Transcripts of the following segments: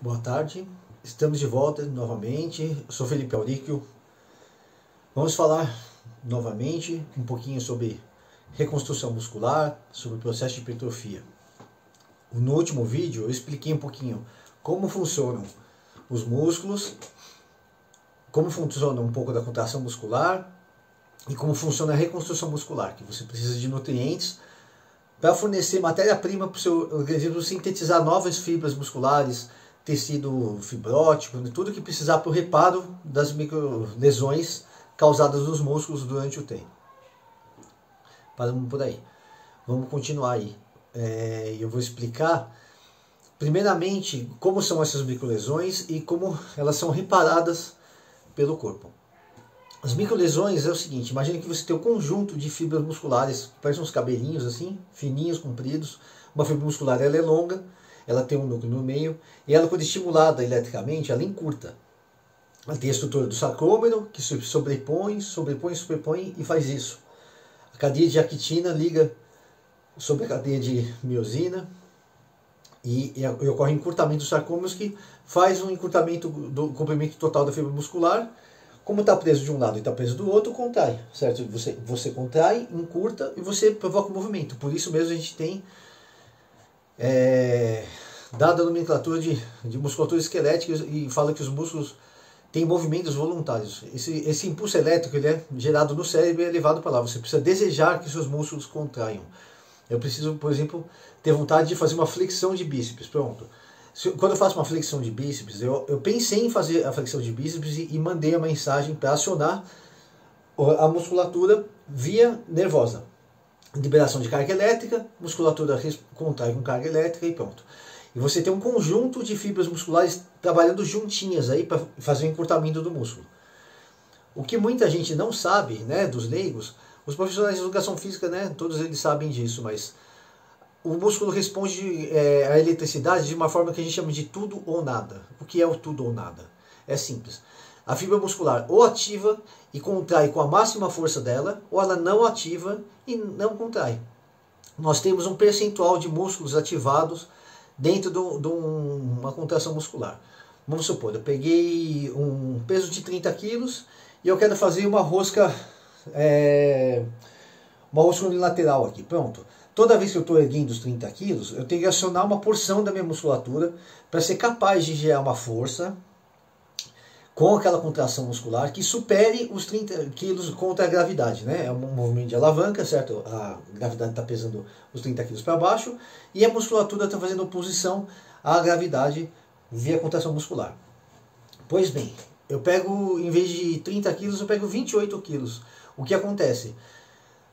Boa tarde, estamos de volta novamente. Eu sou Felipe Auríquio. Vamos falar novamente um pouquinho sobre reconstrução muscular, sobre o processo de hipertrofia. No último vídeo eu expliquei um pouquinho como funcionam os músculos, como funciona um pouco da contração muscular e como funciona a reconstrução muscular, que você precisa de nutrientes para fornecer matéria-prima para o seu organismo sintetizar novas fibras musculares, tecido fibrótico, tudo que precisar para o reparo das microlesões causadas nos músculos durante o treino. Paramos por aí. Vamos continuar aí. Eu vou explicar primeiramente como são essas microlesões e como elas são reparadas pelo corpo. As microlesões é o seguinte: imagine que você tem um conjunto de fibras musculares, parecem uns cabelinhos assim, fininhos, compridos. Uma fibra muscular ela é longa, ela tem um núcleo no meio, e ela, quando estimulada eletricamente, ela encurta. Ela tem a estrutura do sarcômero, que se sobrepõe e faz isso. A cadeia de actina liga sobre a cadeia de miosina, e ocorre encurtamento dos sarcômeros, que faz um encurtamento do comprimento total da fibra muscular. Como está preso de um lado e está preso do outro, contrai, certo? Você contrai, encurta e você provoca o movimento. Por isso mesmo a gente tem dada a nomenclatura de musculatura esquelética e fala que os músculos têm movimentos voluntários. Esse impulso elétrico ele é gerado no cérebro e é levado para lá. Você precisa desejar que seus músculos contraiam. Eu preciso, por exemplo, ter vontade de fazer uma flexão de bíceps. Pronto. Quando eu faço uma flexão de bíceps, eu pensei em fazer a flexão de bíceps e mandei a mensagem para acionar a musculatura via nervosa. Liberação de carga elétrica, musculatura contrai com carga elétrica e pronto. E você tem um conjunto de fibras musculares trabalhando juntinhas aí para fazer o encurtamento do músculo. O que muita gente não sabe, né, dos leigos, os profissionais de educação física, né, todos eles sabem disso, mas o músculo responde à eletricidade de uma forma que a gente chama de tudo ou nada. O que é o tudo ou nada? É simples. A fibra muscular ou ativa e contrai com a máxima força dela, ou ela não ativa e não contrai. Nós temos um percentual de músculos ativados dentro de uma contração muscular. Vamos supor, eu peguei um peso de 30 quilos e eu quero fazer uma rosca unilateral aqui. Pronto. Toda vez que eu estou erguendo os 30 quilos, eu tenho que acionar uma porção da minha musculatura para ser capaz de gerar uma força com aquela contração muscular que supere os 30 quilos contra a gravidade, né? É um movimento de alavanca, certo? A gravidade está pesando os 30 quilos para baixo e a musculatura está fazendo oposição à gravidade via contração muscular. Pois bem, eu pego, em vez de 30 quilos, eu pego 28 quilos. O que acontece?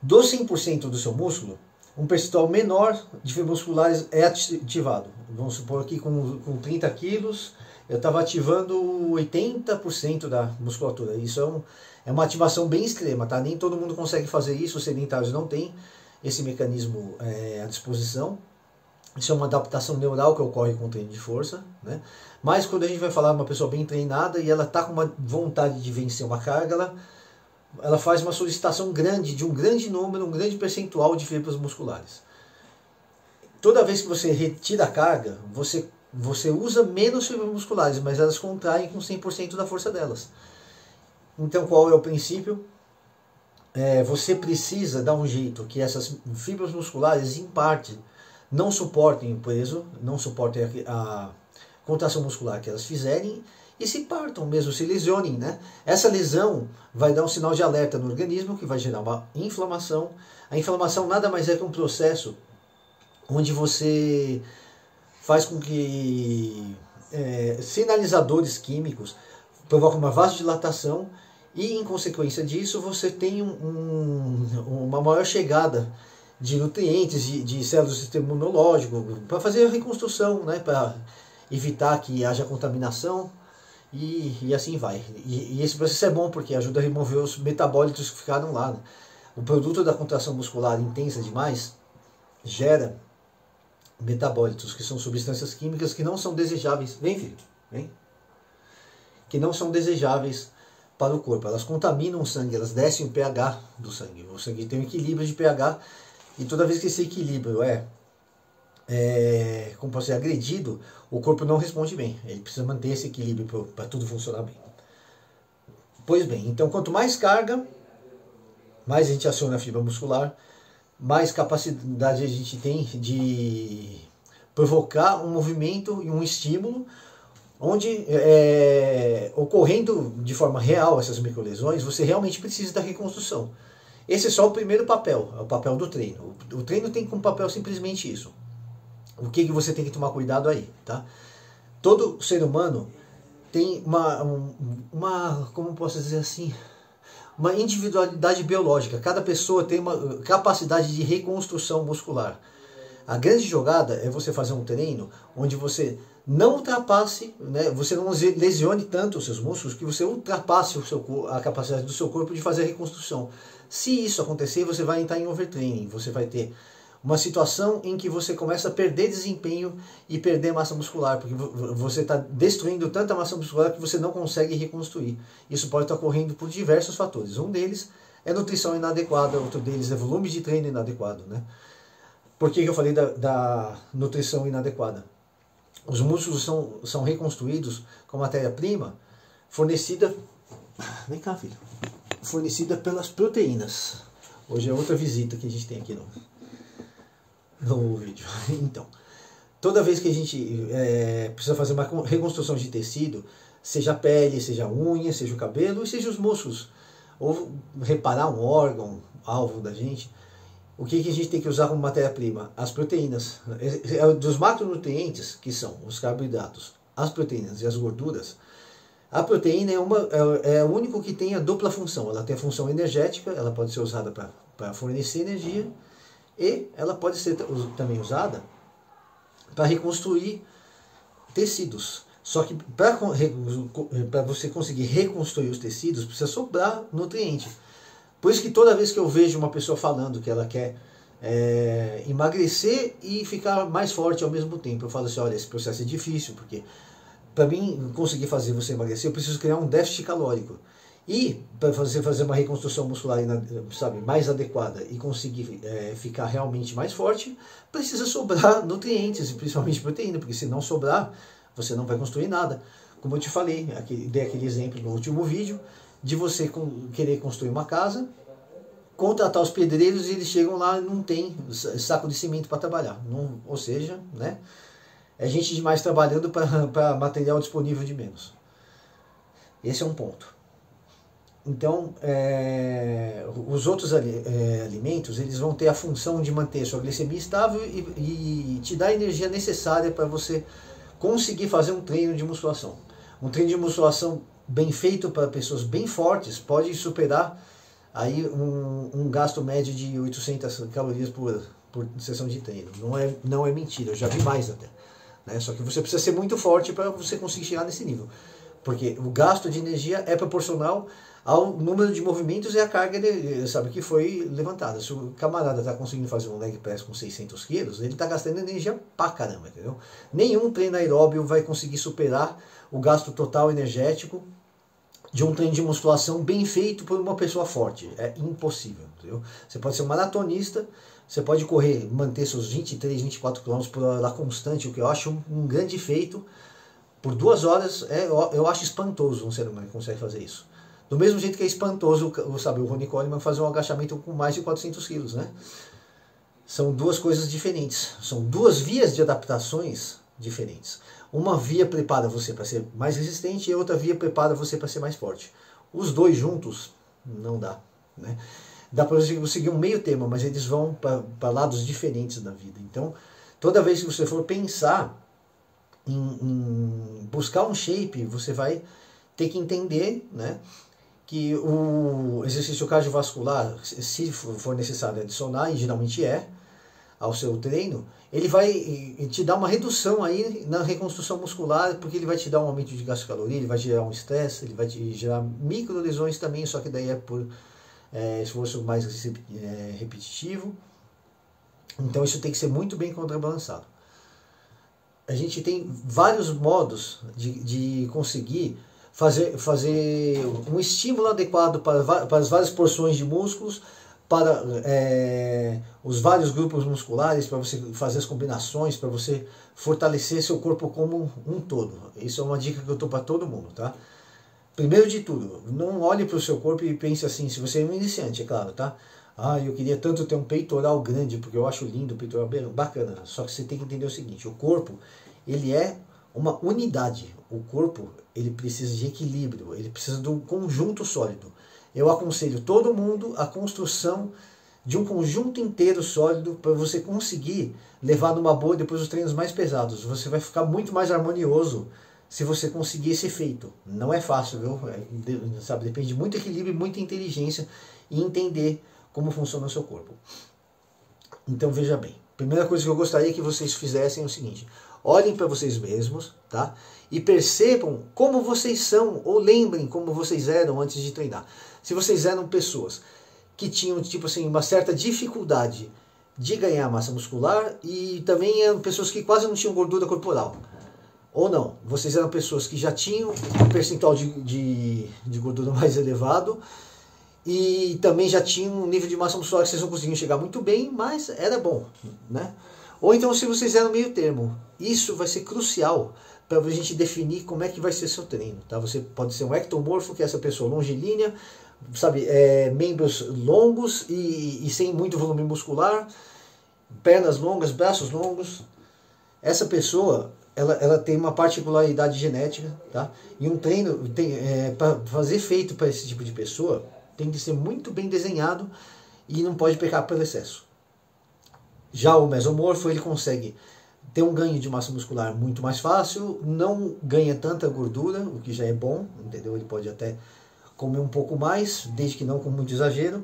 Dos 100% do seu músculo, um percentual menor de fibras musculares é ativado. Vamos supor que com 30 quilos eu estava ativando 80% da musculatura. Isso é uma ativação bem extrema, tá? Nem todo mundo consegue fazer isso, os sedentários não têm esse mecanismo à disposição. Isso é uma adaptação neural que ocorre com o treino de força, né? Mas quando a gente vai falar de uma pessoa bem treinada e ela está com uma vontade de vencer uma carga, ela faz uma solicitação grande, de um grande número, um grande percentual de fibras musculares. Toda vez que você retira a carga, você usa menos fibras musculares, mas elas contraem com 100% da força delas. Então qual é o princípio? Você precisa dar um jeito que essas fibras musculares, em parte, não suportem o peso, não suportem a contração muscular que elas fizerem, e se partam mesmo, se lesionem, né? Essa lesão vai dar um sinal de alerta no organismo que vai gerar uma inflamação. A inflamação nada mais é que um processo onde você faz com que sinalizadores químicos provocam uma vasodilatação e, em consequência disso, você tem uma maior chegada de nutrientes, de células do sistema imunológico, para fazer a reconstrução, né? Para evitar que haja contaminação. E assim vai. E esse processo é bom porque ajuda a remover os metabólitos que ficaram lá, né? O produto da contração muscular intensa demais gera metabólitos, que são substâncias químicas que não são desejáveis. Vem, filho, vem. Que não são desejáveis para o corpo. Elas contaminam o sangue, elas descem o pH do sangue. O sangue tem um equilíbrio de pH e toda vez que esse equilíbrio é como posso dizer, agredido, o corpo não responde bem. Ele precisa manter esse equilíbrio para tudo funcionar bem. Pois bem, então quanto mais carga, mais a gente aciona a fibra muscular, mais capacidade a gente tem de provocar um movimento e um estímulo, onde ocorrendo de forma real essas microlesões, você realmente precisa da reconstrução. Esse é só o primeiro papel, é o papel do treino. O treino tem como papel simplesmente isso. O que você tem que tomar cuidado aí, tá? Todo ser humano tem como posso dizer assim, uma individualidade biológica. Cada pessoa tem uma capacidade de reconstrução muscular. A grande jogada é você fazer um treino onde você não ultrapasse, né, você não lesione tanto os seus músculos, que você ultrapasse a capacidade do seu corpo de fazer a reconstrução. Se isso acontecer, você vai entrar em overtraining, você vai ter uma situação em que você começa a perder desempenho e perder massa muscular, porque você está destruindo tanta massa muscular que você não consegue reconstruir. Isso pode estar ocorrendo por diversos fatores. Um deles é nutrição inadequada, outro deles é volume de treino inadequado, né? Por que eu falei da nutrição inadequada? Os músculos são reconstruídos com matéria-prima fornecida... Vem cá, filho. Fornecida pelas proteínas. Hoje é outra visita que a gente tem aqui no vídeo. Então, toda vez que a gente precisa fazer uma reconstrução de tecido, seja a pele, seja a unha, seja o cabelo, e seja os músculos, ou reparar um órgão, alvo da gente, o que a gente tem que usar como matéria-prima? As proteínas. Dos macronutrientes, que são os carboidratos, as proteínas e as gorduras, a proteína é o único que tem a dupla função. Ela tem a função energética, ela pode ser usada para fornecer energia, e ela pode ser também usada para reconstruir tecidos. Só que para você conseguir reconstruir os tecidos, precisa sobrar nutriente. Por isso que toda vez que eu vejo uma pessoa falando que ela quer emagrecer e ficar mais forte ao mesmo tempo, eu falo assim, olha, esse processo é difícil, porque para mim conseguir fazer você emagrecer, eu preciso criar um déficit calórico. E para você fazer uma reconstrução muscular, sabe, mais adequada e conseguir ficar realmente mais forte, precisa sobrar nutrientes, principalmente proteína, porque se não sobrar, você não vai construir nada. Como eu te falei, dei aquele exemplo no último vídeo, de você querer construir uma casa, contratar os pedreiros e eles chegam lá e não tem saco de cimento para trabalhar. Não, ou seja, né, é gente demais trabalhando para material disponível de menos. Esse é um ponto. Então, os outros alimentos, eles vão ter a função de manter a sua glicemia estável e te dar a energia necessária para você conseguir fazer um treino de musculação. Um treino de musculação bem feito para pessoas bem fortes pode superar aí um gasto médio de 800 calorias por sessão de treino. Não é mentira, eu já vi mais até. Né? Só que você precisa ser muito forte para você conseguir chegar nesse nível. Porque o gasto de energia é proporcional ao número de movimentos e a carga sabe, que foi levantada. Se o camarada está conseguindo fazer um leg press com 600 quilos, ele está gastando energia pra caramba, entendeu? Nenhum treino aeróbio vai conseguir superar o gasto total energético de um treino de musculação bem feito por uma pessoa forte. É impossível, entendeu? Você pode ser um maratonista, você pode correr, manter seus 23, 24 km por hora lá constante, o que eu acho um grande feito. Por 2 horas, eu acho espantoso um ser humano que consegue fazer isso. Do mesmo jeito que é espantoso, sabe, o Ronnie Coleman fazer um agachamento com mais de 400 quilos, né? São duas coisas diferentes. São duas vias de adaptações diferentes. Uma via prepara você para ser mais resistente e a outra via prepara você para ser mais forte. Os dois juntos, não dá, né? Dá para você conseguir um meio termo, mas eles vão para lados diferentes da vida. Então, toda vez que você for pensar em buscar um shape, você vai ter que entender, né, que o exercício cardiovascular, se for necessário adicionar, e geralmente ao seu treino, ele vai te dar uma redução aí na reconstrução muscular, porque ele vai te dar um aumento de gasto de caloria, ele vai gerar um estresse, ele vai te gerar micro lesões também, só que daí é por esforço mais repetitivo. Então isso tem que ser muito bem contrabalançado. A gente tem vários modos de conseguir fazer um estímulo adequado para as várias porções de músculos, para os vários grupos musculares, para você fazer as combinações, para você fortalecer seu corpo como um todo. Isso é uma dica que eu dou para todo mundo, tá? Primeiro de tudo, não olhe para o seu corpo e pense assim, se você é um iniciante, é claro, tá? Ah, eu queria tanto ter um peitoral grande, porque eu acho lindo o peitoral bacana. Só que você tem que entender o seguinte, o corpo, ele é uma unidade. O corpo, ele precisa de equilíbrio, ele precisa de um conjunto sólido. Eu aconselho todo mundo a construção de um conjunto inteiro sólido para você conseguir levar numa boa depois os treinos mais pesados. Você vai ficar muito mais harmonioso se você conseguir esse efeito. Não é fácil, viu? Sabe, depende de muito equilíbrio, muita inteligência e entender como funciona o seu corpo. Então veja bem, primeira coisa que eu gostaria que vocês fizessem é o seguinte, olhem para vocês mesmos, tá? E percebam como vocês são, ou lembrem como vocês eram antes de treinar. Se vocês eram pessoas que tinham, tipo assim, uma certa dificuldade de ganhar massa muscular e também eram pessoas que quase não tinham gordura corporal. Ou não, vocês eram pessoas que já tinham um percentual de gordura mais elevado e também já tinham um nível de massa muscular que vocês não conseguiam chegar muito bem, mas era bom, né? Ou então se vocês eram meio termo, isso vai ser crucial para a gente definir como é que vai ser seu treino, tá? Você pode ser um ectomorfo, que é essa pessoa longilínea, sabe, membros longos e sem muito volume muscular, pernas longas, braços longos. Essa pessoa, ela tem uma particularidade genética, tá? E um treino, para fazer feito para esse tipo de pessoa, tem que ser muito bem desenhado e não pode pecar pelo excesso. Já o mesomorfo, ele consegue ter um ganho de massa muscular muito mais fácil, não ganha tanta gordura, o que já é bom, entendeu? Ele pode até comer um pouco mais, desde que não com muito exagero.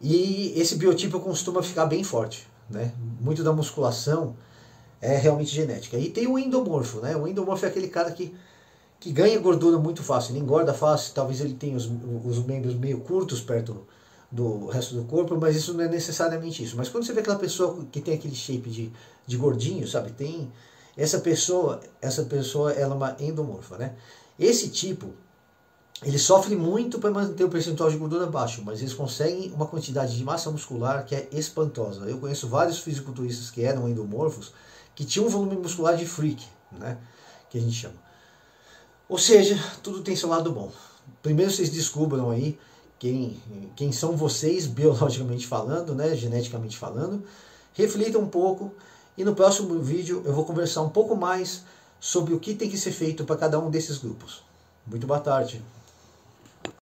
E esse biotipo costuma ficar bem forte, né? Muito da musculação é realmente genética. E tem o endomorfo, né? O endomorfo é aquele cara que ganha gordura muito fácil, ele engorda fácil, talvez ele tenha os membros meio curtos perto do resto do corpo, mas isso não é necessariamente isso. Mas quando você vê aquela pessoa que tem aquele shape de gordinho, sabe? Tem essa pessoa ela é uma endomorfa, né? Esse tipo, ele sofre muito para manter o percentual de gordura baixo, mas eles conseguem uma quantidade de massa muscular que é espantosa. Eu conheço vários fisiculturistas que eram endomorfos, que tinham um volume muscular de freak, né? Que a gente chama. Ou seja, tudo tem seu lado bom. Primeiro vocês descubram aí quem são vocês, biologicamente falando, né, geneticamente falando. Reflitam um pouco e no próximo vídeo eu vou conversar um pouco mais sobre o que tem que ser feito para cada um desses grupos. Muito boa tarde.